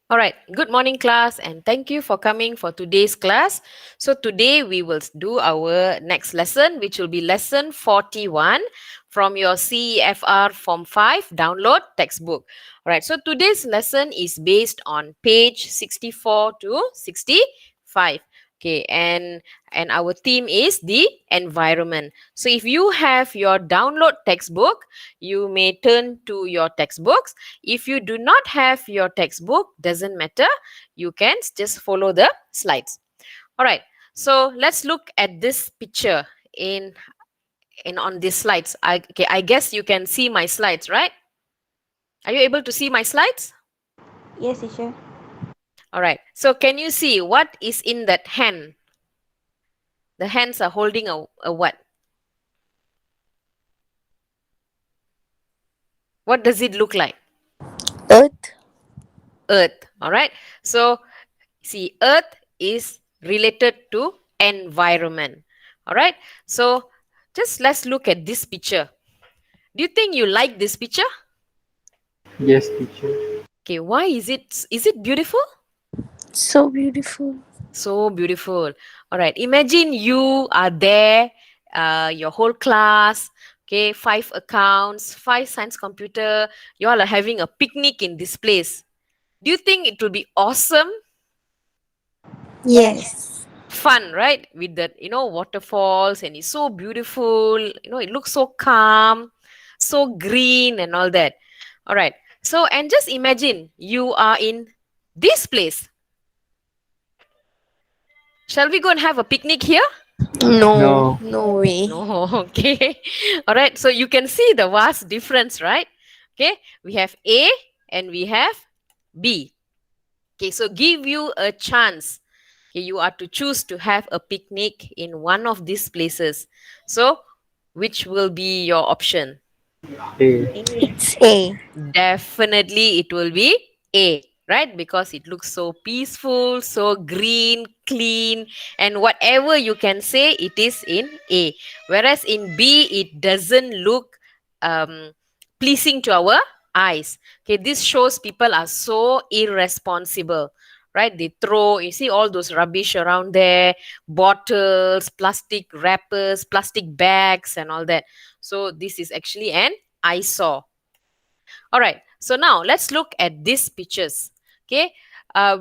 All right. Good morning, class, and thank you for coming for today's class. So, today we will do our next lesson, which will be lesson 41 from your CEFR Form 5 download textbook. All right. So, today's lesson is based on page 64 to 65. Okay, and our theme is the environment. So if you have your download textbook, you may turn to your textbooks. If you do not have your textbook, doesn't matter. You can just follow the slides. All right. So let's look at this picture in on these slides. I guess you can see my slides, right? Are you able to see my slides? Yes, teacher. All right. So can you see what is in that hand? The hands are holding a what? What does it look like? Earth. Earth. All right. So see, Earth is related to environment. All right. So just let's look at this picture. Do you think you like this picture? Yes, teacher. Okay, why is it beautiful? So beautiful. So beautiful. All right. Imagine you are there, your whole class, okay, 5 accounts, 5 science computer. You all are having a picnic in this place. Do you think it will be awesome? Yes. Yes. Fun, right? With the waterfalls, and it's so beautiful. It looks so calm, so green, and all that. All right. So, and just imagine you are in this place. Shall we go and have a picnic here? No, No. no way. No. Okay. All right. So you can see the vast difference, right? Okay. We have A and we have B. Okay. So give you a chance. Okay, you are to choose to have a picnic in one of these places. So, which will be your option? A. A. It's A. Definitely, it will be A, right? Because it looks so peaceful, so green, clean, and whatever you can say, it is in A. Whereas in B, it doesn't look um, pleasing to our eyes. Okay, this shows people are so irresponsible, right? They throw, you see all those rubbish around there, bottles, plastic wrappers, plastic bags, and all that. So this is actually an eyesore. All right. So now let's look at these pictures. Okay.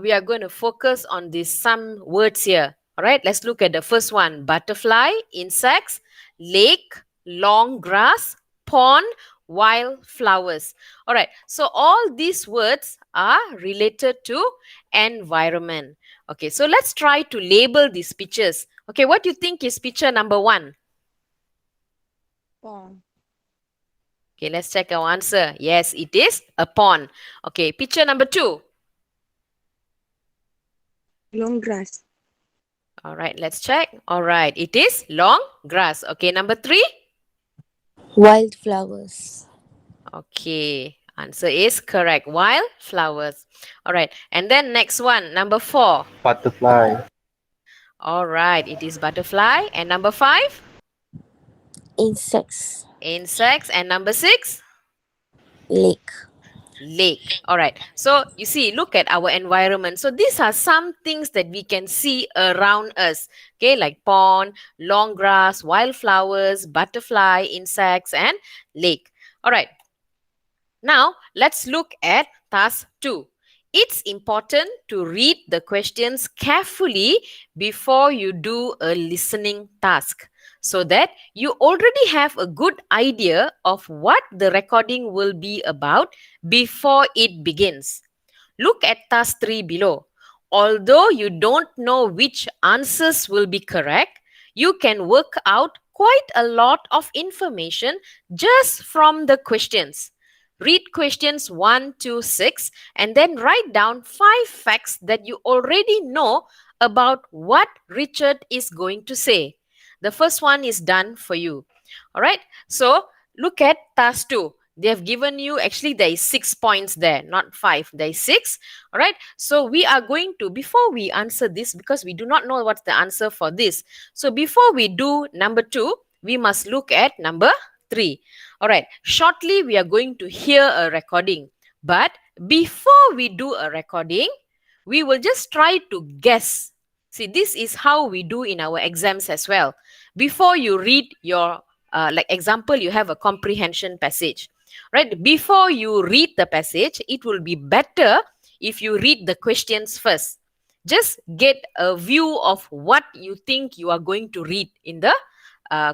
We are going to focus on these some words here. All right. Let's look at the first one: butterfly, insects, lake, long grass, pond, wildflowers. All right. So all these words are related to environment. Okay. So let's try to label these pictures. Okay. What do you think is picture number one? Pond. Okay, let's check our answer. Yes, it is a pond. Okay, picture number two. Long grass. All right, let's check. All right, it is long grass. Okay, number three. Wildflowers. Okay, answer is correct. Wildflowers. All right, and then next one, number four. Butterfly. All right, it is butterfly. And number five, Insects. insects. And number six, Lake. lake. All right. So you see, look at our environment. So these are some things that we can see around us. Okay, like pond, long grass, wildflowers, butterfly, insects, and lake. All right. Now let's look at task 2. It's important to read the questions carefully before you do a listening task so that you already have a good idea of what the recording will be about before it begins. Look at task 3 below. Although you don't know which answers will be correct, you can work out quite a lot of information just from the questions. Read questions 1 to 6 and then write down 5 facts that you already know about what Richard is going to say. The first one is done for you. All right. So look at task 2. They have given you, actually there is 6 points there, not 5. There is 6. All right. So we are going to, before we answer this, because we do not know what's the answer for this. So before we do number 2, we must look at number 3. All right. Shortly, we are going to hear a recording. But before we do a recording, we will just try to guess. See, this is how we do in our exams as well. Before you read your, like example, you have a comprehension passage, right? Before you read the passage, it will be better if you read the questions first. Just get a view of what you think you are going to read in the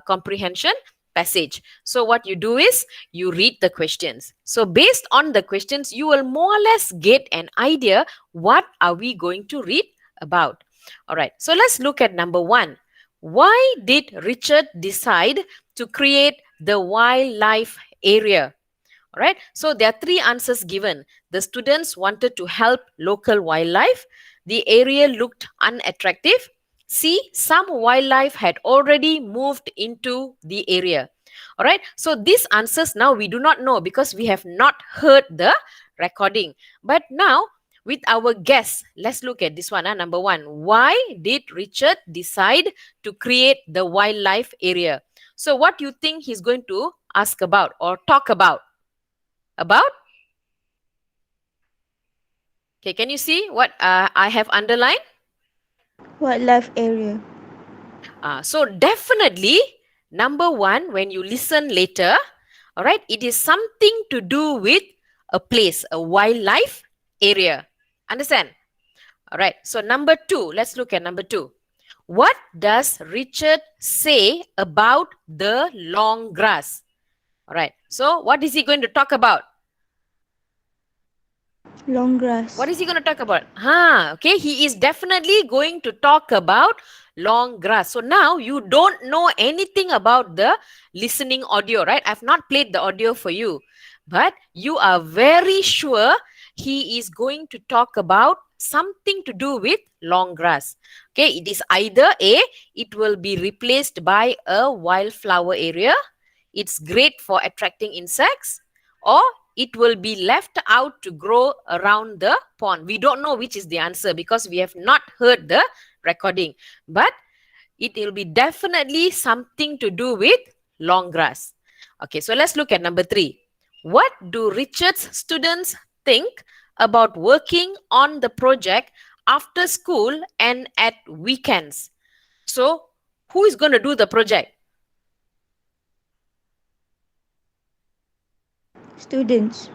comprehension passage. So what you do is you read the questions. So based on the questions, you will more or less get an idea what are we going to read about. All right. So let's look at number 1. Why did Richard decide to create the wildlife area? All right. So there are 3 answers given. The students wanted to help local wildlife. The area looked unattractive. C, some wildlife had already moved into the area. All right. So these answers now we do not know because we have not heard the recording. But now with our guess, let's look at this one. Number 1, why did Richard decide to create the wildlife area? So what do you think he's going to ask about or talk about? About? Okay, can you see what I have underlined? Wildlife area. So definitely, number 1, when you listen later, all right, it is something to do with a place, a wildlife area. Understand? All right, so number 2, let's look at number 2. What does Richard say about the long grass? All right, so what is he going to talk about? Long grass. What is he going to talk about? Okay, he is definitely going to talk about long grass. So now you don't know anything about the listening audio, right? I've not played the audio for you, but you are very sure he is going to talk about something to do with long grass. Okay, it is either A, it will be replaced by a wildflower area. It's great for attracting insects, or it will be left out to grow around the pond. We don't know which is the answer because we have not heard the recording. But it will be definitely something to do with long grass. Okay, so let's look at number 3. What do Richard's students think about working on the project after school and at weekends? So, who is going to do the project? Students.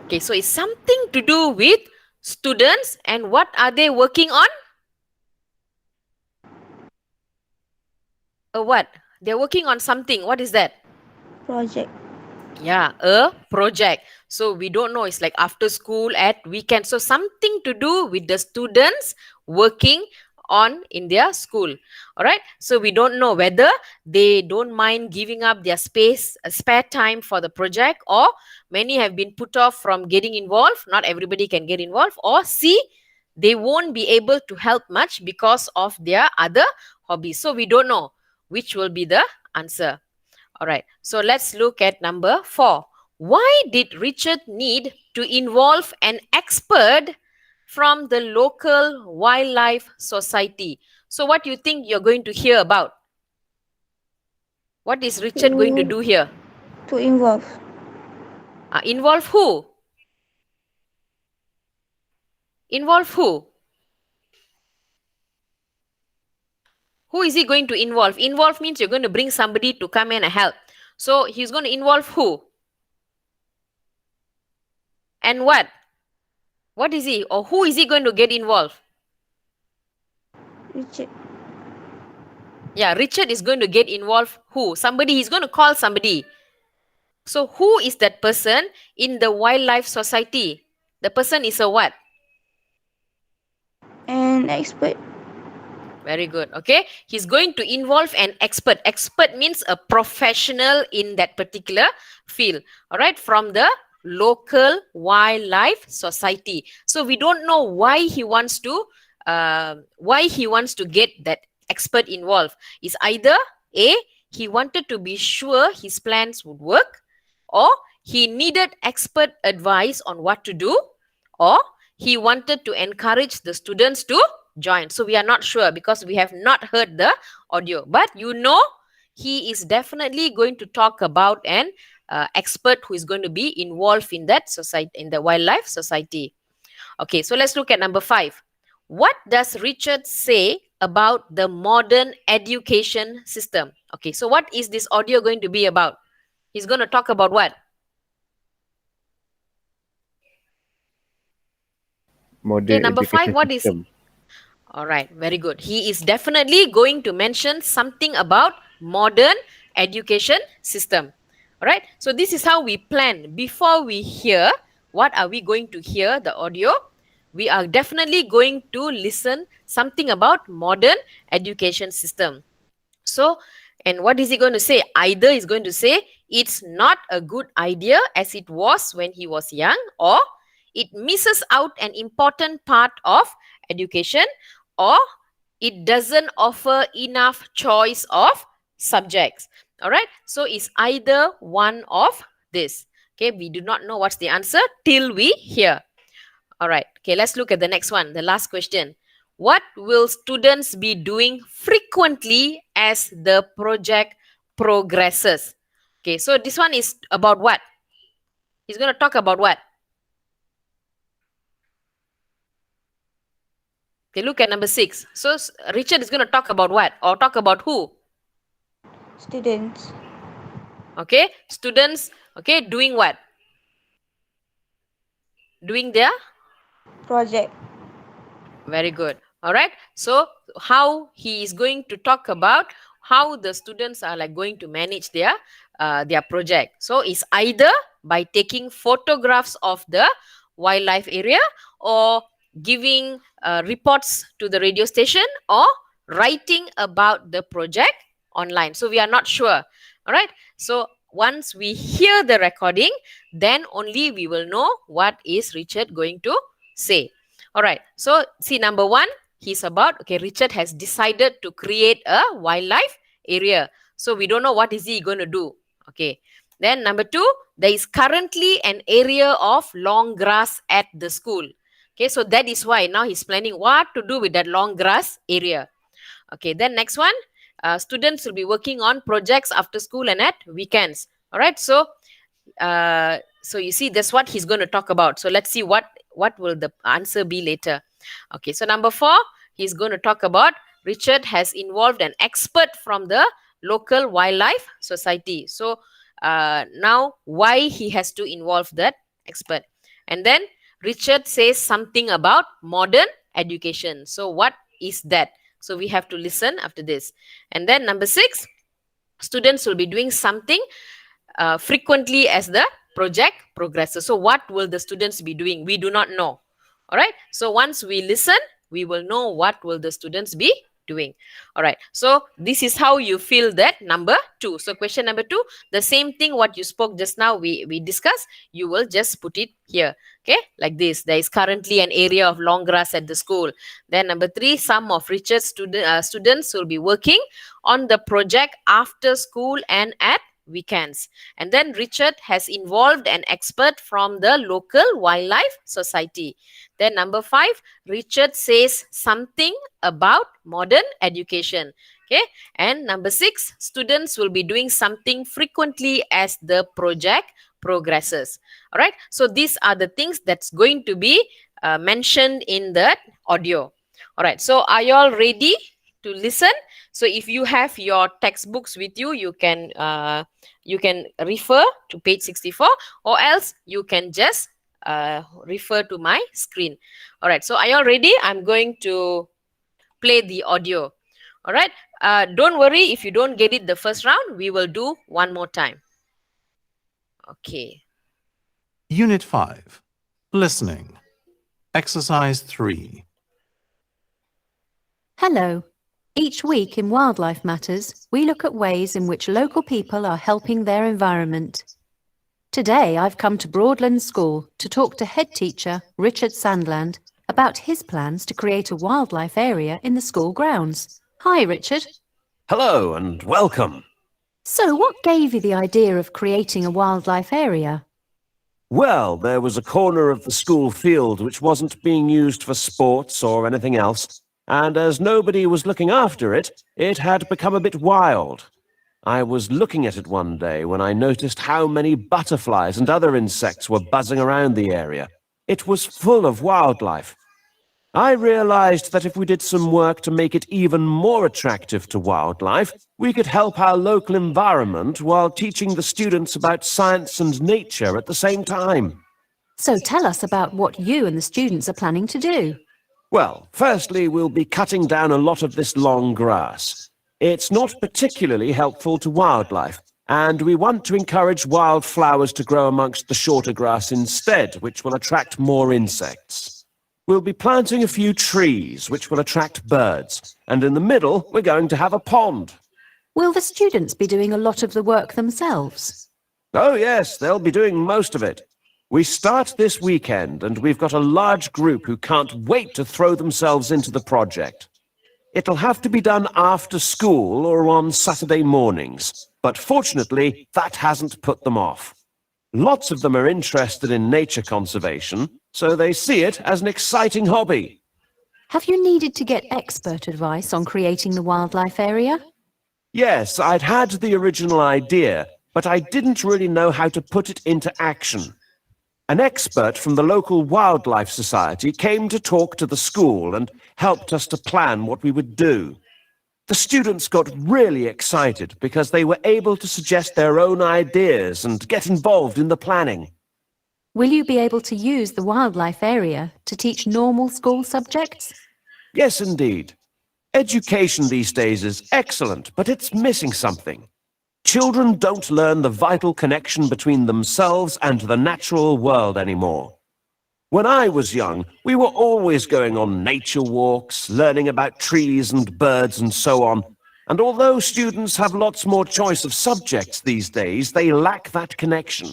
Okay, so it's something to do with students, and what are they working on? What? They're working on something. What is that? Project. Yeah, a project. So we don't know. It's like after school at weekend. So something to do with the students working on in their school. All right. So we don't know whether they don't mind giving up their space, spare time for the project, or many have been put off from getting involved. Not everybody can get involved. Or C, they won't be able to help much because of their other hobbies. So we don't know which will be the answer. All right, so let's look at number 4. Why did Richard need to involve an expert from the local wildlife society? So what do you think you're going to hear about? What is Richard going to do here? To involve. Involve who? Involve who? Who is he going to involve? Involve means you're going to bring somebody to come in and help. So he's going to involve who? And what? What is he, or who is he going to get involved? Richard. Yeah, Richard is going to get involved who? Somebody, he's going to call somebody. So who is that person in the wildlife society? The person is a what? An expert. Very good. Okay. He's going to involve an expert. Expert means a professional in that particular field. All right. From the local wildlife society. So we don't know why he wants to get that expert involved. It's either A, he wanted to be sure his plans would work, or he needed expert advice on what to do, or he wanted to encourage the students to join. So we are not sure because we have not heard the audio. But you know, he is definitely going to talk about an expert who is going to be involved in that society, in the wildlife society. Okay, so let's look at number 5. What does Richard say about the modern education system? Okay, so what is this audio going to be about? He's going to talk about what? Okay, Modern number 5, education what is? system. All right, very good. He is definitely going to mention something about modern education system. All right, so this is how we plan. Before we hear, what are we going to hear, the audio? We are definitely going to listen something about modern education system. So, and what is he going to say? Either he's going to say it's not a good idea as it was when he was young, or it misses out an important part of education, or it doesn't offer enough choice of subjects. All right, so it's either one of this. Okay, we do not know what's the answer till we hear. All right, okay, let's look at the next one, the last question. What will students be doing frequently as the project progresses? Okay, so this one is about what? He's going to talk about what? Okay, look at number 6. So Richard is going to talk about what? Or talk about who? Students. Okay, students, okay, doing what? Doing their? Project. Very good. All right, so how he is going to talk about how the students are like going to manage their project. So it's either by taking photographs of the wildlife area, or giving reports to the radio station, or writing about the project online. So we are not sure. All right, so once we hear the recording, then only we will know what is Richard going to say. All right, so see, number 1, he's about, okay, Richard has decided to create a wildlife area. So we don't know what is he going to do. Okay, then number 2, there is currently an area of long grass at the school. Okay, so that is why now he's planning what to do with that long grass area. Okay, then next one, students will be working on projects after school and at weekends. All right, so so you see, that's what he's going to talk about. So let's see what will the answer be later. Okay, so number 4, he's going to talk about Richard has involved an expert from the local wildlife society. So now why he has to involve that expert. And then Richard says something about modern education. So what is that? So we have to listen after this. And then number 6, students will be doing something frequently as the project progresses. So what will the students be doing? We do not know. All right, so once we listen, we will know what will the students be doing. All right, so this is how you fill that number 2. So question number 2, the same thing what you spoke just now, we discussed, you will just put it here. Okay, like this. There is currently an area of long grass at the school. Then number 3, some of Richard's students will be working on the project after school and at weekends. And then Richard has involved an expert from the local wildlife society. Then number 5, Richard says something about modern education. Okay, and number 6, students will be doing something frequently as the project progresses. All right, so these are the things that's going to be mentioned in the audio. All right, so are you all ready to listen? So if you have your textbooks with you, you can refer to page 64, or else you can just refer to my screen. All right, so are you all ready? I'm going to play the audio. All right, don't worry if you don't get it the first round, we will do one more time. Okay. Unit 5. Listening. Exercise 3. Hello. Each week in Wildlife Matters, we look at ways in which local people are helping their environment. Today, I've come to Broadland School to talk to head teacher Richard Sandland about his plans to create a wildlife area in the school grounds. Hi, Richard. Hello and welcome. So, what gave you the idea of creating a wildlife area? Well, there was a corner of the school field which wasn't being used for sports or anything else, and as nobody was looking after it, it had become a bit wild. I was looking at it one day when I noticed how many butterflies and other insects were buzzing around the area. It was full of wildlife. I realized that if we did some work to make it even more attractive to wildlife, we could help our local environment while teaching the students about science and nature at the same time. So tell us about what you and the students are planning to do. Well, firstly, we'll be cutting down a lot of this long grass. It's not particularly helpful to wildlife, and we want to encourage wildflowers to grow amongst the shorter grass instead, which will attract more insects. We'll be planting a few trees, which will attract birds, and in the middle, we're going to have a pond. Will the students be doing a lot of the work themselves? Oh yes, they'll be doing most of it. We start this weekend, and we've got a large group who can't wait to throw themselves into the project. It'll have to be done after school or on Saturday mornings, but fortunately, that hasn't put them off. Lots of them are interested in nature conservation, so they see it as an exciting hobby. Have you needed to get expert advice on creating the wildlife area? Yes, I'd had the original idea, but I didn't really know how to put it into action. An expert from the local wildlife society came to talk to the school and helped us to plan what we would do. The students got really excited because they were able to suggest their own ideas and get involved in the planning. Will you be able to use the wildlife area to teach normal school subjects? Yes, indeed. Education these days is excellent, but it's missing something. Children don't learn the vital connection between themselves and the natural world anymore. When I was young, we were always going on nature walks, learning about trees and birds and so on. And although students have lots more choice of subjects these days, they lack that connection.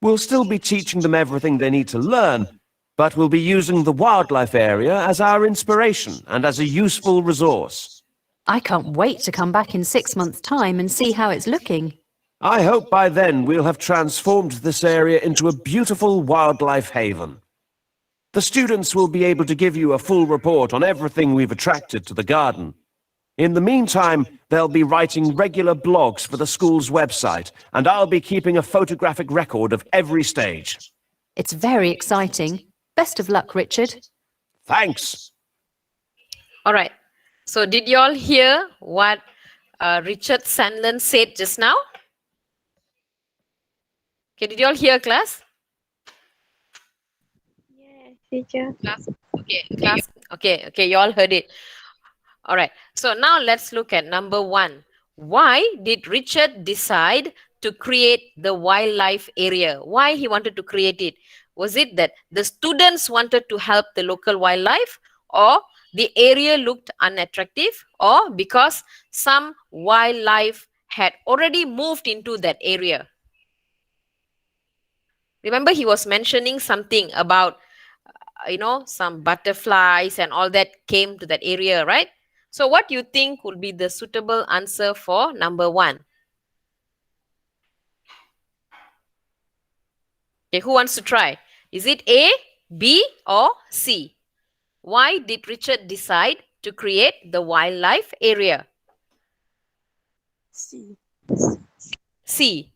We'll still be teaching them everything they need to learn, but we'll be using the wildlife area as our inspiration and as a useful resource. I can't wait to come back in 6 months' time and see how it's looking. I hope by then we'll have transformed this area into a beautiful wildlife haven. The students will be able to give you a full report on everything we've attracted to the garden. In the meantime, they'll be writing regular blogs for the school's website, and I'll be keeping a photographic record of every stage. It's very exciting. Best of luck, Richard. Thanks. All right. So did you all hear what Richard Sandlin said just now? Okay, did you all hear, class? Yes, teacher. Okay, you all heard it. All right. So now let's look at number 1. Why did Richard decide to create the wildlife area? Why he wanted to create it? Was it that the students wanted to help the local wildlife, or the area looked unattractive, or because some wildlife had already moved into that area? Remember, he was mentioning something about, some butterflies and all that came to that area, right? So what do you think would be the suitable answer for number 1? Okay, who wants to try? Is it A, B, or C? Why did Richard decide to create the wildlife area? C. C.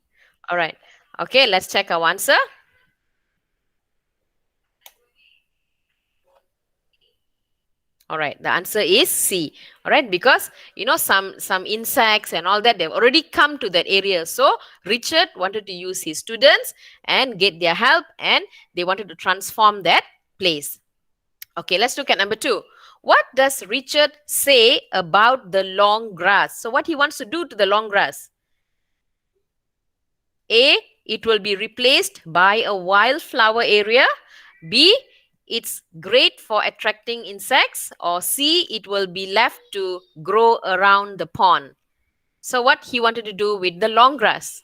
All right. Okay, let's check our answer. All right, the answer is C. All right, because some insects and all that, they've already come to that area. So Richard wanted to use his students and get their help, and they wanted to transform that place. Okay, let's look at number 2. What does Richard say about the long grass? So what he wants to do to the long grass? A, it will be replaced by a wildflower area. B, it's great for attracting insects. Or C, it will be left to grow around the pond. So what he wanted to do with the long grass?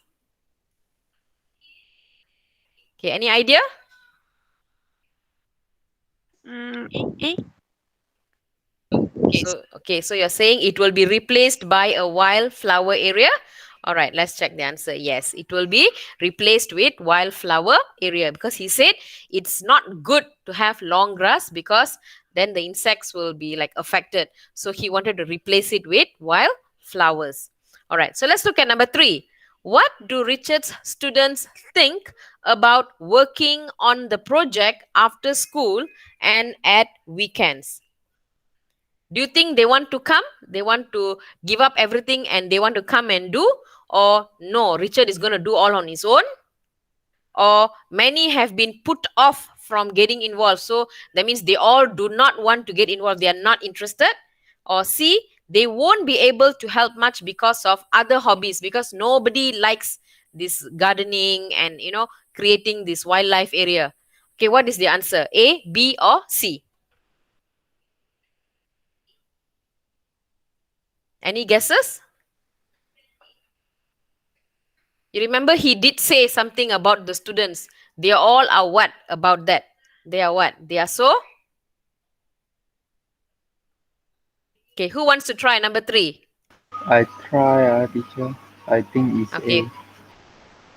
Okay, any idea? A. So you're saying it will be replaced by a wildflower area. All right, let's check the answer. Yes, it will be replaced with wildflower area, because he said it's not good to have long grass because then the insects will be affected. So he wanted to replace it with wildflowers. All right, so let's look at number 3. What do Richard's students think about working on the project after school and at weekends? Do you think they want to come? They want to give up everything and they want to come and do? Or no, Richard is going to do all on his own? Or many have been put off from getting involved. So that means they all do not want to get involved. They are not interested. Or C, they won't be able to help much because of other hobbies, because nobody likes this gardening and, creating this wildlife area. Okay, what is the answer? A, B, or C? Any guesses? You remember he did say something about the students. They all are what about that? They are what? They are so? Okay, who wants to try number 3? I try, teacher. I think it's Okay. A.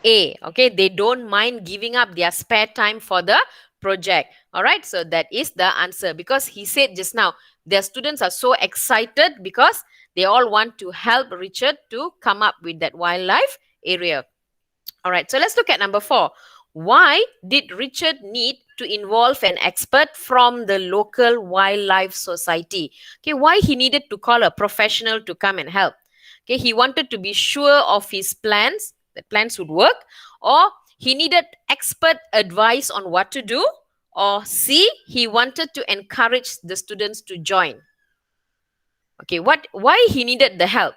A, okay, they don't mind giving up their spare time for the project. All right, so that is the answer, because he said just now their students are so excited because they all want to help Richard to come up with that wildlife area. All right, so let's look at number 4. Why did Richard need to involve an expert from the local wildlife society? Okay, why he needed to call a professional to come and help? Okay, he wanted to be sure of his plans, that plans would work, or he needed expert advice on what to do, or C, he wanted to encourage the students to join. Okay, why he needed the help?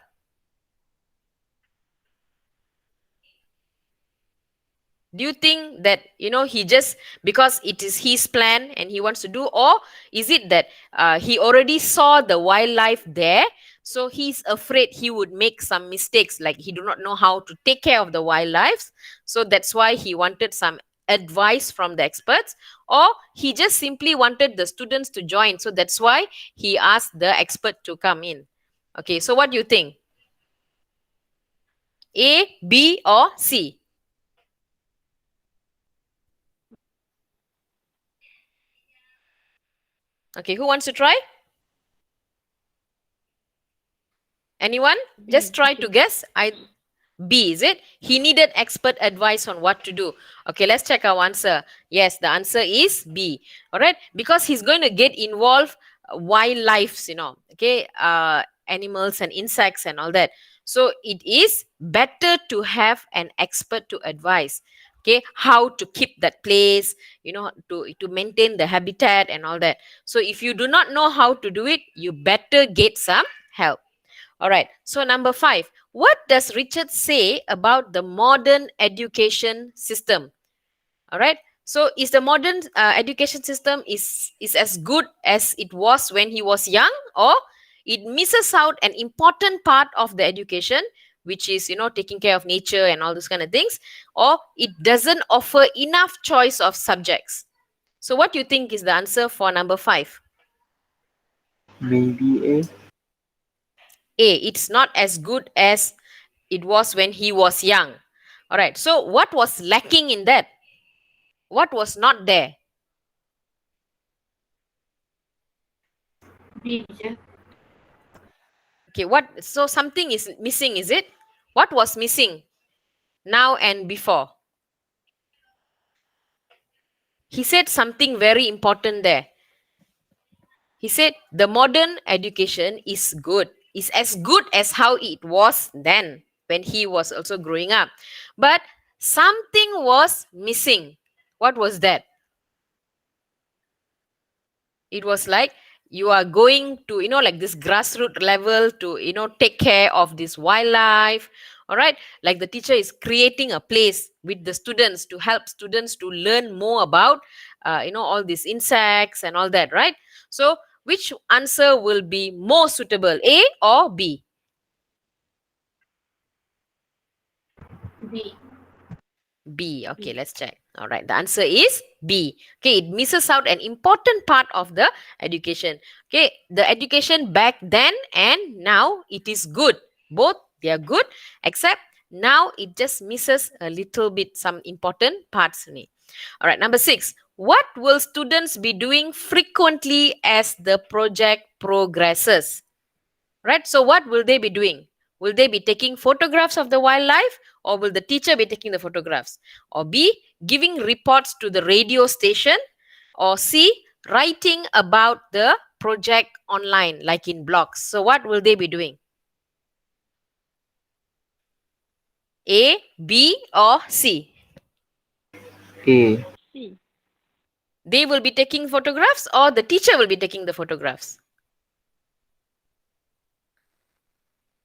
Do you think that, he just, because it is his plan and he wants to do, or is it that he already saw the wildlife there, so he's afraid he would make some mistakes, like he do not know how to take care of the wildlife, so that's why he wanted some advice from the experts, or he just simply wanted the students to join, so that's why he asked the expert to come in? Okay, so what do you think? A, B, or C? Okay, who wants to try? Anyone? Just try to guess. B, is it? He needed expert advice on what to do. Okay, let's check our answer. Yes, the answer is B. All right, because he's going to get involved wildlife, okay, animals and insects and all that. So it is better to have an expert to advise, okay, how to keep that place, to maintain the habitat and all that. So if you do not know how to do it, you better get some help. All right, so number 5, what does Richard say about the modern education system? All right, so is the modern education system is as good as it was when he was young, or it misses out an important part of the education, which is, taking care of nature and all those kind of things, or it doesn't offer enough choice of subjects? So what do you think is the answer for number 5? Maybe A. A, it's not as good as it was when he was young. All right, so what was lacking in that? What was not there? Okay, so something is missing, is it? What was missing now and before? He said something very important there. He said the modern education is good, is as good as how it was then when he was also growing up. But something was missing. What was that? It was like you are going to, like this grassroots level to, take care of this wildlife. All right, like the teacher is creating a place with the students to help students to learn more about, all these insects and all that, right? So which answer will be more suitable, A or B? B. Okay, let's check. All right, the answer is B. Okay, it misses out an important part of the education. Okay, the education back then and now, it is good. Both, they are good, except now it just misses a little bit some important parts in it. All right, number 6. What will students be doing frequently as the project progresses? Right, so what will they be doing? Will they be taking photographs of the wildlife, or will the teacher be taking the photographs? Or B, giving reports to the radio station? Or C, writing about the project online, like in blogs? So what will they be doing? A, B, or C? A. C. They will be taking photographs, or the teacher will be taking the photographs?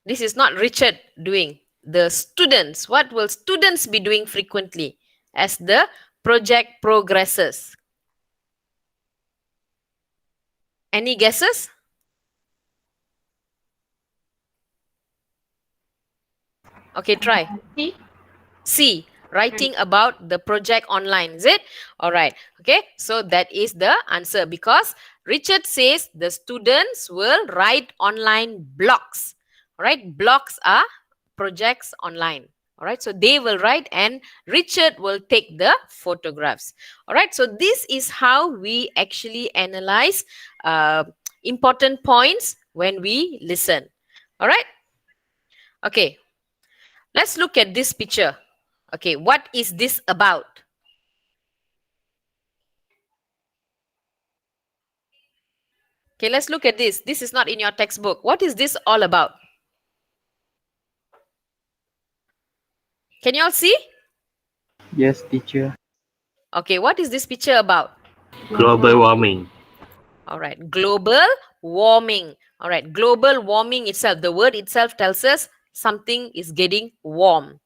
This is not Richard doing. The students, what will students be doing frequently as the project progresses? Any guesses? Okay, try. C. C, writing about the project online, is it? All right. Okay, so that is the answer, because Richard says the students will write online blogs. All right, blogs are projects online. All right, so they will write and Richard will take the photographs. All right, so this is how we actually analyze important points when we listen. All right, okay, let's look at this picture. Okay, what is this about? Okay, let's look at this. This is not in your textbook. What is this all about? Can you all see? Yes, teacher. Okay, what is this picture about? Global warming. All right, global warming. All right, global warming itself, the word itself tells us something is getting warm.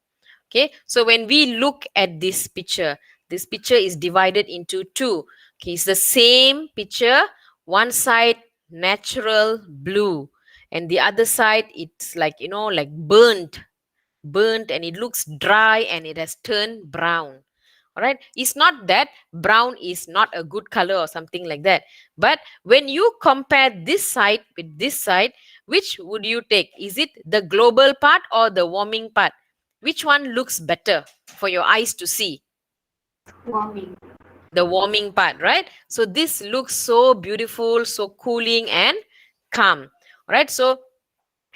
Okay, so when we look at this picture is divided into two. Okay, it's the same picture. One side natural blue, and the other side it's like, you know, like burnt, and it looks dry and it has turned brown. All right, it's not that brown is not a good color or something like that, but when you compare this side with this side, which would you take? Is it the global part or the warming part? Which one looks better for your eyes to see? Warming. The warming part, right? So this looks so beautiful, so cooling and calm. All right, so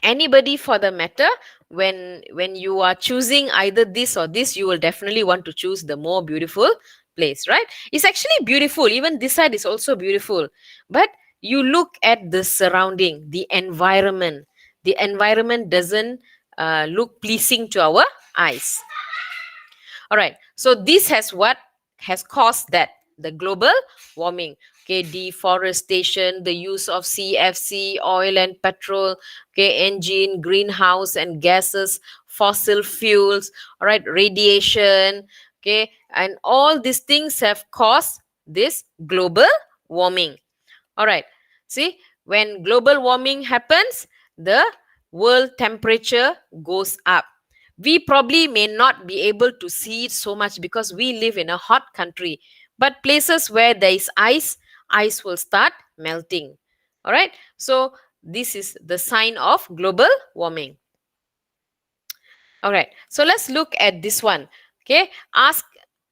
anybody for the matter, when you are choosing either this or this, you will definitely want to choose the more beautiful place, right? It's actually beautiful. Even this side is also beautiful, but you look at the surrounding, the environment. The environment doesn't look pleasing to our eyes. All right, so this has what has caused that, the global warming. Okay, deforestation, the use of CFC, oil and petrol, okay, engine, greenhouse and gases, fossil fuels, all right, radiation, okay, and all these things have caused this global warming. All right, see, when global warming happens, the world temperature goes up. We probably may not be able to see it so much because we live in a hot country, but places where there is ice will start melting. All right, so this is the sign of global warming. All right, so let's look at this one. Okay, ask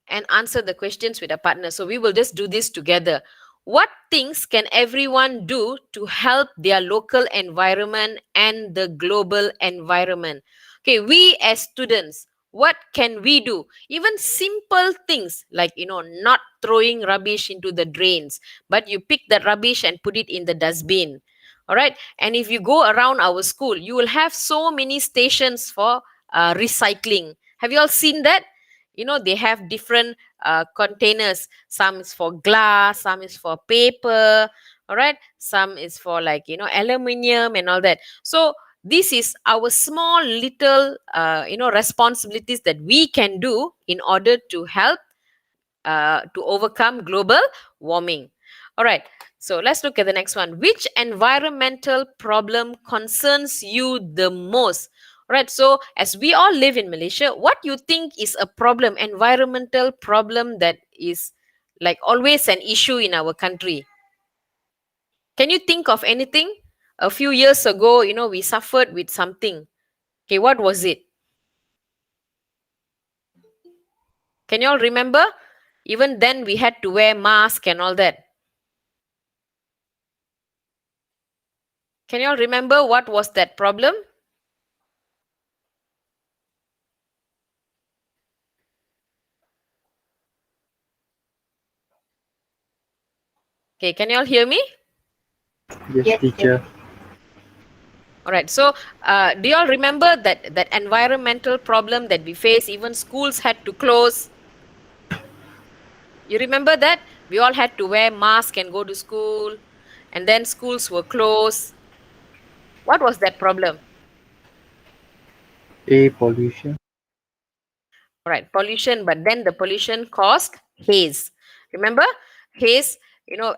and answer the questions with a partner. So we will just do this together. What things can everyone do to help their local environment and the global environment? Okay, we as students, what can we do? Even simple things like, you know, not throwing rubbish into the drains, but you pick that rubbish and put it in the dustbin. All right, and if you go around our school, you will have so many stations for recycling. Have you all seen that? You know, they have different containers. Some is for glass, some is for paper, all right, some is for, like, you know, aluminium and all that. So this is our small little responsibilities that we can do in order to help to overcome global warming. All right, so let's look at the next one. Which environmental problem concerns you the most? All right, so as we all live in Malaysia, what you think is a problem, environmental problem that is like always an issue in our country? Can you think of anything? A few years ago, you know, we suffered with something. Okay, what was it? Can you all remember? Even then we had to wear mask and all that. Can you all remember what was that problem? Okay, can you all hear me? Yes, teacher. All right. So, do you all remember that environmental problem that we face? Even schools had to close. You remember that? We all had to wear masks and go to school, and then schools were closed. What was that problem? A. Pollution. All right, pollution, but then the pollution caused haze. Remember? Haze,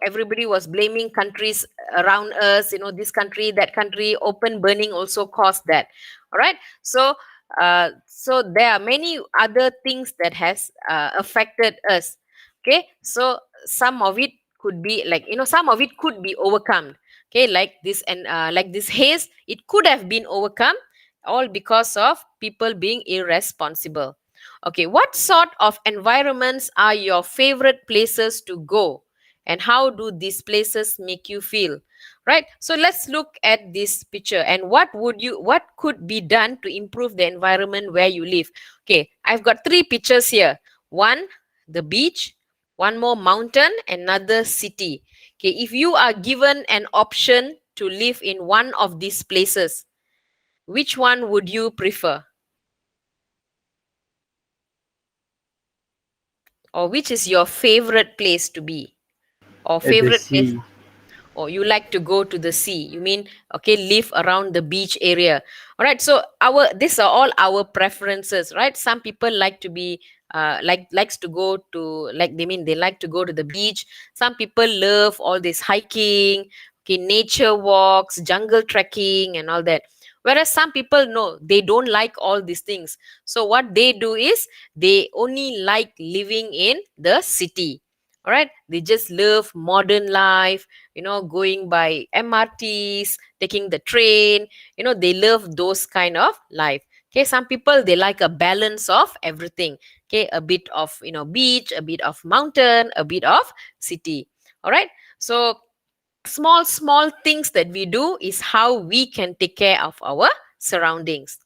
everybody was blaming countries around us, this country, that country. Open burning also caused that. All right. So there are many other things that has affected us. Okay. So some of it could be like, some of it could be overcome. Okay, like this, and like this haze, it could have been overcome, all because of people being irresponsible. Okay, what sort of environments are your favorite places to go? And how do these places make you feel? Right? So let's look at this picture, and what could be done to improve the environment where you live? Okay, I've got three pictures here. One, the beach, one more mountain, another city. Okay, if you are given an option to live in one of these places, which one would you prefer? Or which is your favorite place to be? Or At the favorite place, sea. or you like to go to the sea? You mean, okay, live around the beach area. All right, so these are all our preferences, right? Some people like to be likes to go to, like, they like to go to the beach. Some people love all this hiking, okay, nature walks, jungle trekking and all that. Whereas some people, no, they don't like all these things. So what they do is they only like living in the city. All right, they just love modern life, going by MRTs, taking the train. They love those kind of life. Okay, some people, they like a balance of everything. Okay, a bit of, beach, a bit of mountain, a bit of city. All right, so small small things that we do is how we can take care of our surroundings.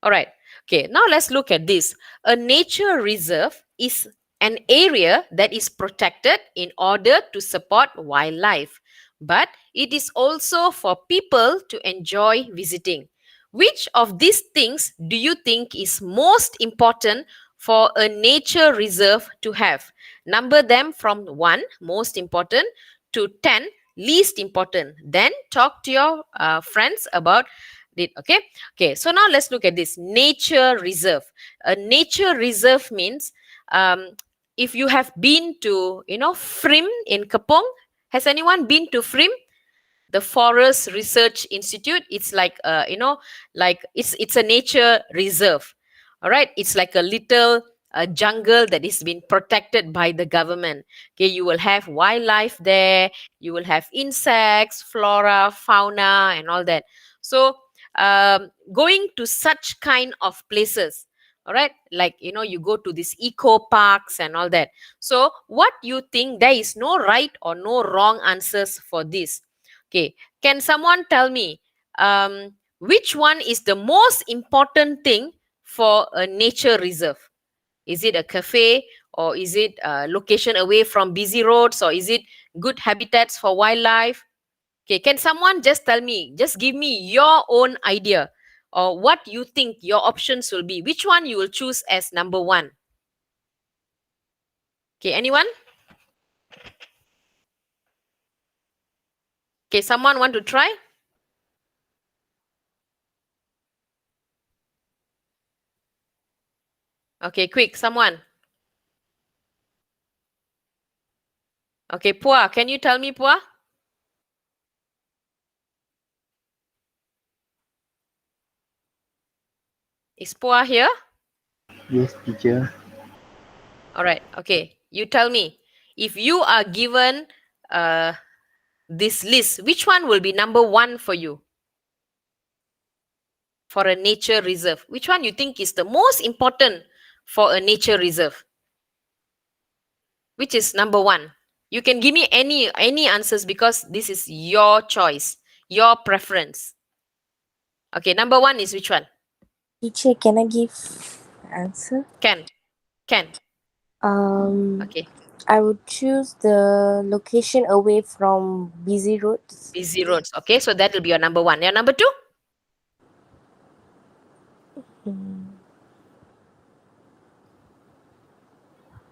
All right. Okay. Now let's look at this. A nature reserve is an area that is protected in order to support wildlife, but it is also for people to enjoy visiting. Which of these things do you think is most important for a nature reserve to have? Number them from 1, most important, to 10, least important. Then talk to your friends about it. Okay. Okay, so now let's look at this nature reserve. A nature reserve means, if you have been to, Frim in Kapong. Has anyone been to Frim? The Forest Research Institute. It's like, like it's a nature reserve. All right, it's like a little jungle that is being protected by the government. Okay, you will have wildlife there, you will have insects, flora, fauna and all that. So going to such kind of places, all right, like, you go to these eco parks and all that. So what you think, there is no right or no wrong answers for this. Okay, can someone tell me, which one is the most important thing for a nature reserve? Is it a cafe, or is it a location away from busy roads, or is it good habitats for wildlife? Okay, can someone just tell me, just give me your own idea, or what you think your options will be? Which one you will choose as number 1? Okay, anyone? Okay, someone want to try? Okay, quick, someone. Okay, Pua, can you tell me, Pua? Is Pua here? Yes, teacher. All right. Okay. You tell me, if you are given this list, which one will be number 1 for you for a nature reserve? Which one you think is the most important for a nature reserve? Which is number 1? You can give me any answers, because this is your choice, your preference. Okay, number 1 is which one? Teacher, can I give answer? Can. Um, Okay. I would choose the location away from busy roads. Busy roads. Okay, so that will be your number one. Your number two?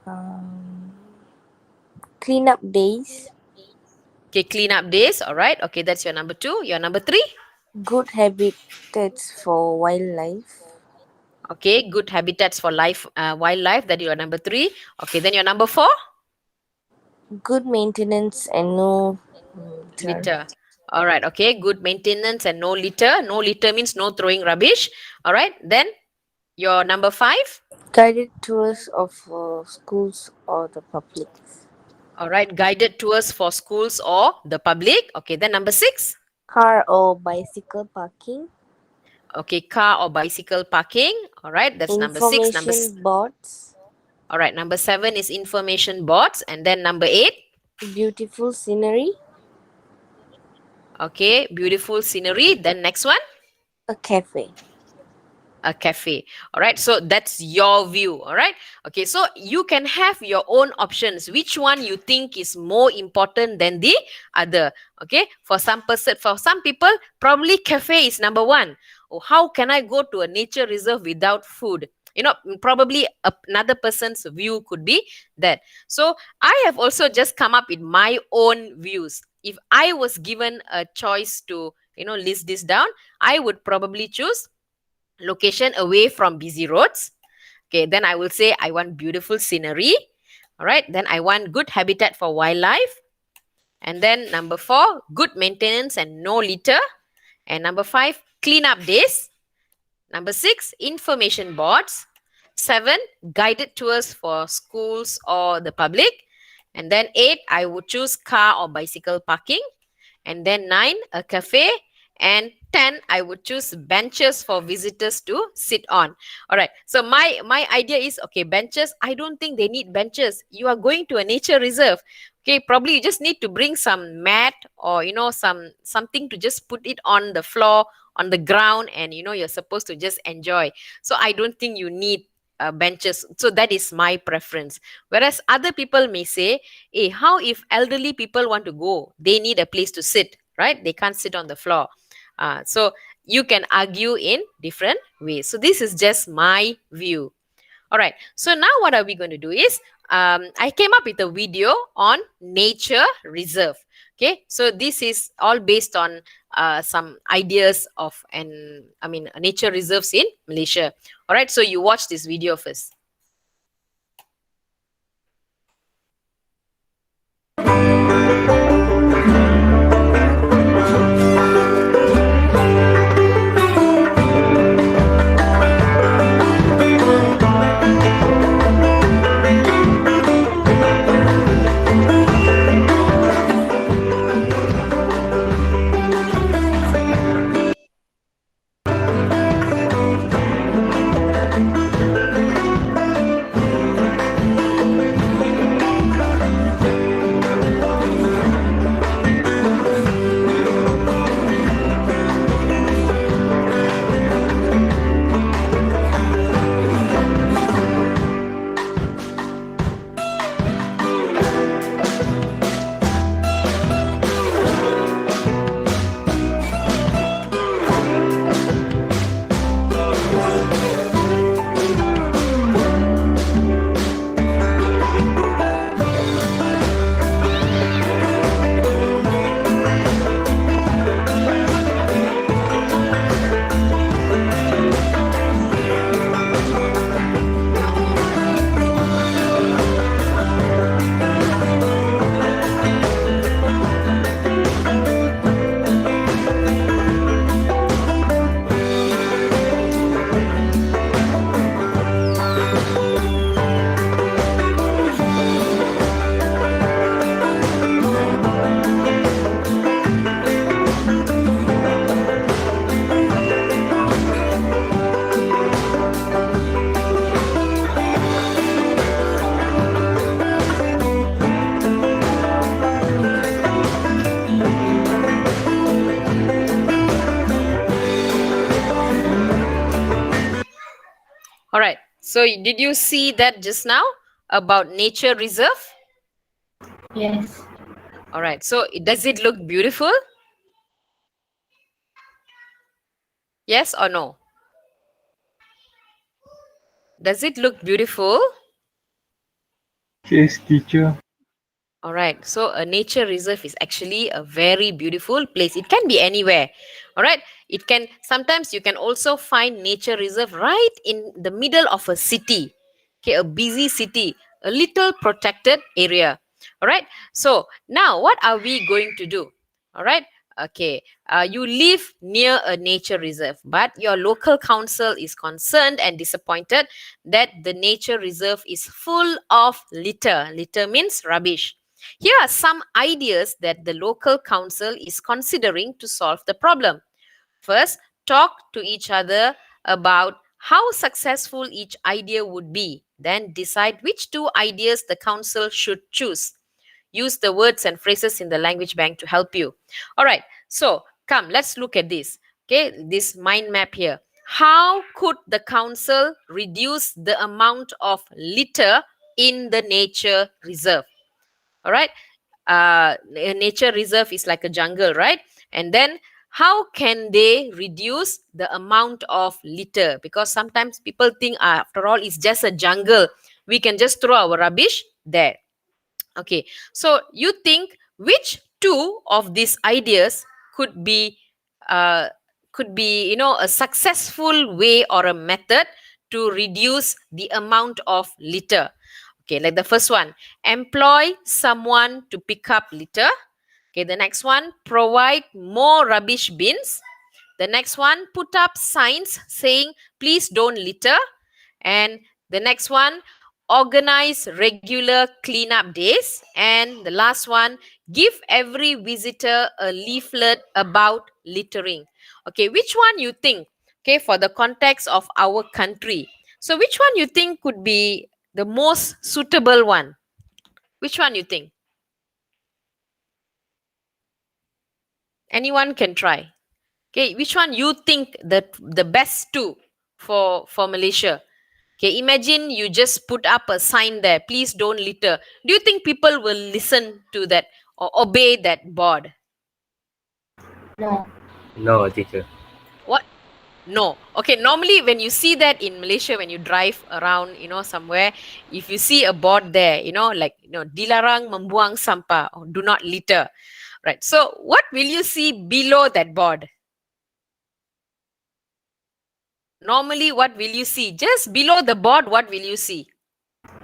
Um, Cleanup days. Okay, clean up days. All right. Okay, that's your number two. Your number three? Good habitats for wildlife. Okay, good habitats for wildlife. That your number three. Okay, then your number four? Good maintenance and no Litter. All right. Okay, good maintenance and no litter. No litter means no throwing rubbish. All right. Then your number five? Guided tours of schools or the public. All right, guided tours for schools or the public. Okay, then number six? Car or bicycle parking. Okay, car or bicycle parking. All right, that's number six. Information boards. All right, number seven is information boards. And then number eight? Beautiful scenery. Okay, beautiful scenery. Then next one? A cafe. A cafe. All right, so that's your view. All right, okay, so you can have your own options, which one you think is more important than the other. Okay, for some people, probably cafe is number one. Oh, how can I go to a nature reserve without food? Probably another person's view could be that. So I have also just come up with my own views. If I was given a choice to list this down, I would probably choose location away from busy roads. Okay, then I will say I want beautiful scenery. All right, then I want good habitat for wildlife. And then number four, good maintenance and no litter. And number five, clean up days. Number six, information boards. Seven, guided tours for schools or the public. And then eight, I would choose car or bicycle parking. And then nine, a cafe. And 10, I would choose benches for visitors to sit on. All right, so my idea is, okay, benches, I don't think they need benches. You are going to a nature reserve. Okay, probably you just need to bring some mat or something to just put it on the floor, on the ground, and you're supposed to just enjoy. So I don't think you need benches. So that is my preference. Whereas other people may say, hey, how if elderly people want to go? They need a place to sit, right? They can't sit on the floor. So you can argue in different ways. So this is just my view. All right. So now what are we going to do is, I came up with a video on nature reserve. Okay. So this is all based on some ideas of nature reserves in Malaysia. All right. So you watch this video first. All right. So did you see that just now about nature reserve? Yes. All right. So does it look beautiful? Yes or no? Does it look beautiful? Yes, teacher. All right. So a nature reserve is actually a very beautiful place. It can be anywhere. All right. It can sometimes you can also find nature reserve right in the middle of a city. Okay, a busy city, a little protected area. All right. So now what are we going to do? All right. Okay. You live near a nature reserve, but your local council is concerned and disappointed that the nature reserve is full of litter. Litter means rubbish. Here are some ideas that the local council is considering to solve the problem. First, talk to each other about how successful each idea would be. Then decide which two ideas the council should choose. Use the words and phrases in the language bank to help you. All right, so come, let's look at this. Okay, this mind map here. How could the council reduce the amount of litter in the nature reserve? All right, a nature reserve is like a jungle, right? And then how can they reduce the amount of litter? Because sometimes people think, after all, it's just a jungle, we can just throw our rubbish there. Okay, so you think which two of these ideas could be uh, a successful way or a method to reduce the amount of litter? Okay, like the first one, employ someone to pick up litter. Okay, the next one, provide more rubbish bins. The next one, put up signs saying please don't litter. And the next one, organize regular cleanup days. And the last one, give every visitor a leaflet about littering. Okay, which one you think? Okay, for the context of our country. So which one you think could be the most suitable one? Which one you think? Anyone can try. Okay, which one you think the best two for Malaysia? Okay, imagine you just put up a sign there, please don't litter. Do you think people will listen to that or obey that board? No. No, teacher. What? No. Okay, normally when you see that in Malaysia, when you drive around, somewhere, if you see a board there, like, dilarang membuang sampah, or do not litter. Right. So what will you see below that board? Normally, what will you see? Just below the board, what will you see?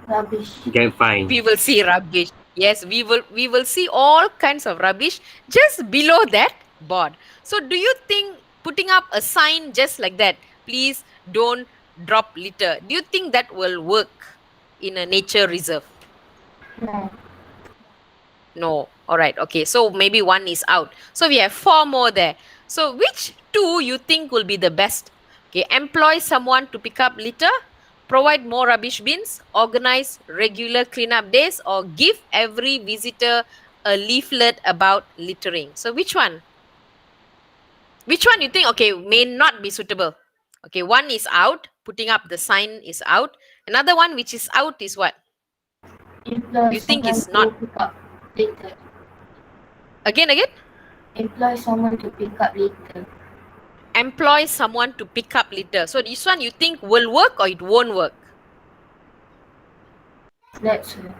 Rubbish. You can find. We will see rubbish. Yes, we will see all kinds of rubbish just below that board. So do you think putting up a sign just like that, please don't drop litter, do you think that will work in a nature reserve? No. No. All right. Okay. So maybe one is out. So we have four more there. So which two you think will be the best? Okay. Employ someone to pick up litter, provide more rubbish bins, organize regular cleanup days, or give every visitor a leaflet about littering. So which one? Which one you think, okay, may not be suitable? Okay. One is out. Putting up the sign is out. Another one which is out is what? Employ You think someone it's not? to pick up later. Again. Employ someone to pick up later. Employ someone to pick up litter. So this one you think will work or it won't work? That's all.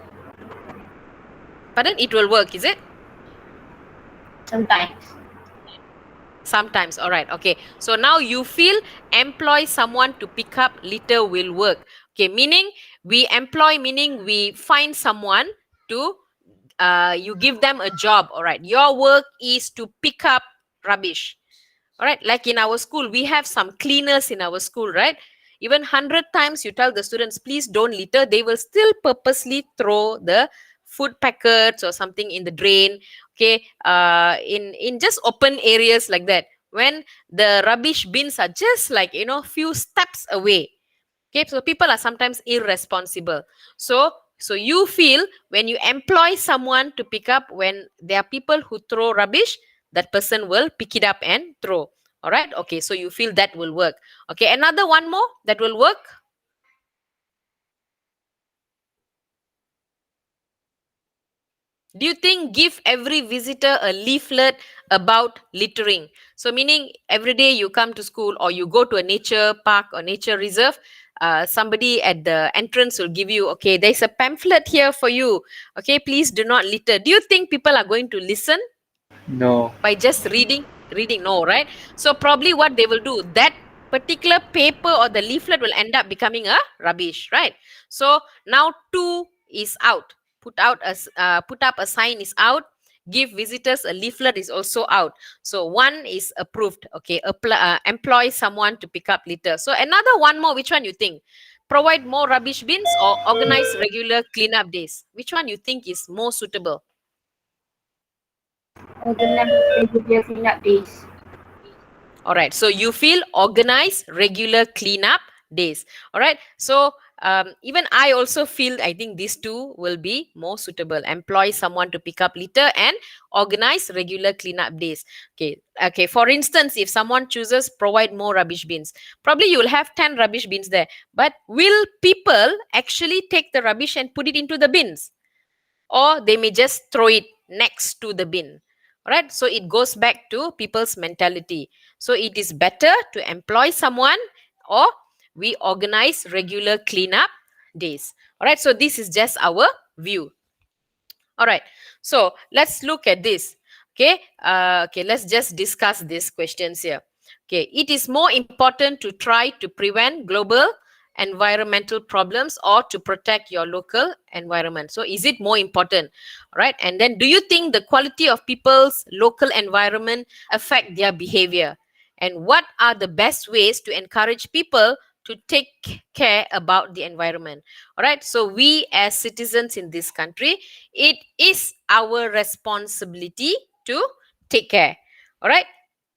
But then it will work, is it? Sometimes. Sometimes. All right. Okay. So now you feel employ someone to pick up litter will work. Okay. Meaning we employ, meaning we find someone to, you give them a job. All right. Your work is to pick up rubbish. All right. Like in our school, we have some cleaners in our school, right? Even 100 times you tell the students, please don't litter, they will still purposely throw the food packets or something in the drain. Okay, in just open areas like that, when the rubbish bins are just like few steps away. Okay, so people are sometimes irresponsible. So you feel when you employ someone to pick up, when there are people who throw rubbish, that person will pick it up and throw. All right. Okay, so you feel that will work. Okay, another one more that will work. Do you think give every visitor a leaflet about littering? So meaning every day you come to school or you go to a nature park or nature reserve, somebody at the entrance will give you, okay, there's a pamphlet here for you. Okay, please do not litter. Do you think people are going to listen No. by just reading? No, right? So probably what they will do, that particular paper or the leaflet will end up becoming a rubbish, right? So now 2 is out. Put up a sign is out. Give visitors a leaflet is also out. So 1 is approved. Okay, employ someone to pick up litter. So another one more, which one you think? Provide more rubbish bins or organize regular cleanup days? Which one you think is more suitable? Organize regular cleanup days. All right, so you feel organize regular cleanup days. All right, so even I also feel, I think these two will be more suitable. Employ someone to pick up litter and organize regular cleanup days. Okay, for instance, if someone chooses provide more rubbish bins, probably you will have 10 rubbish bins there, but will people actually take the rubbish and put it into the bins? Or they may just throw it next to the bin? All right, so it goes back to people's mentality. So it is better to employ someone, or we organize regular cleanup days. All right, so this is just our view. All right, so let's look at this. Okay, let's just discuss these questions here. Okay, it is more important to try to prevent global environmental problems or to protect your local environment. So is it more important? All right, and then do you think the quality of people's local environment affect their behavior? And what are the best ways to encourage people to take care about the environment? All right, so we as citizens in this country, it is our responsibility to take care. All right,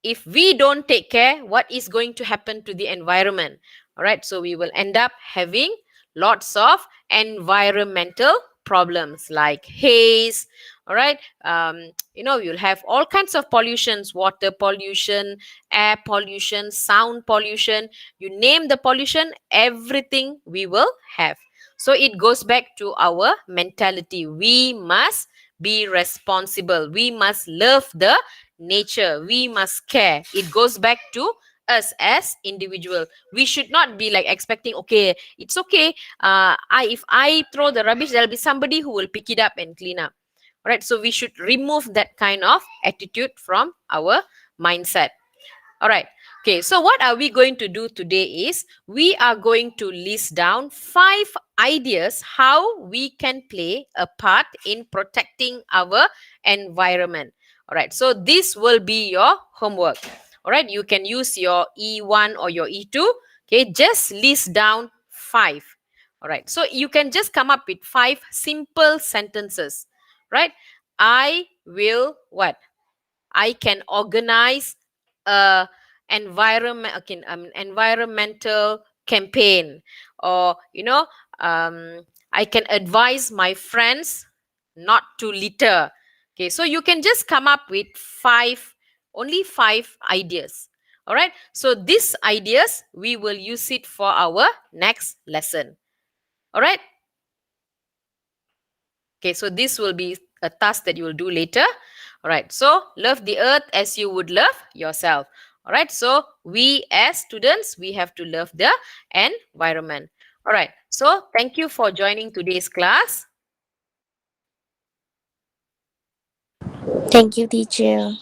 if we don't take care, what is going to happen to the environment? All right, so we will end up having lots of environmental problems like haze. All right, you'll have all kinds of pollutions: water pollution, air pollution, sound pollution. You name the pollution, everything we will have. So it goes back to our mentality. We must be responsible. We must love the nature. We must care. It goes back to us as individual. We should not be like expecting, okay, it's okay. If I throw the rubbish, there'll be somebody who will pick it up and clean up. All right. So we should remove that kind of attitude from our mindset. All right. Okay, so what are we going to do today is we are going to list down 5 ideas how we can play a part in protecting our environment. All right, so this will be your homework. All right, you can use your E1 or your E2. Okay, just list down 5. All right, so you can just come up with 5 simple sentences. Right, I will what? I can organize a environmental campaign, or I can advise my friends not to litter. Okay, so you can just come up with only 5 ideas. All right, so these ideas we will use it for our next lesson. All right. Okay, so this will be a task that you will do later. All right, so love the earth as you would love yourself. All right, so we as students, we have to love the environment. All right, so thank you for joining today's class. Thank you, teacher.